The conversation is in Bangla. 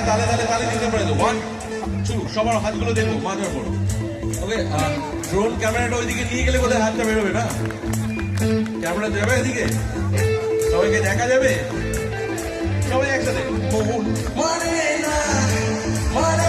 তালে তালে তালে দিতে পারে তো 1 2 সবার হাতগুলো দেখো মাথার উপর ওকে ড্রোন ক্যামেরাটা ওইদিকে নিয়ে গেলে বোধহয় হাতটা বেরোবে না ক্যামেরা যাবে এদিকে সবাইকে দেখা যাবে সবাই একসাথে মানে না মানে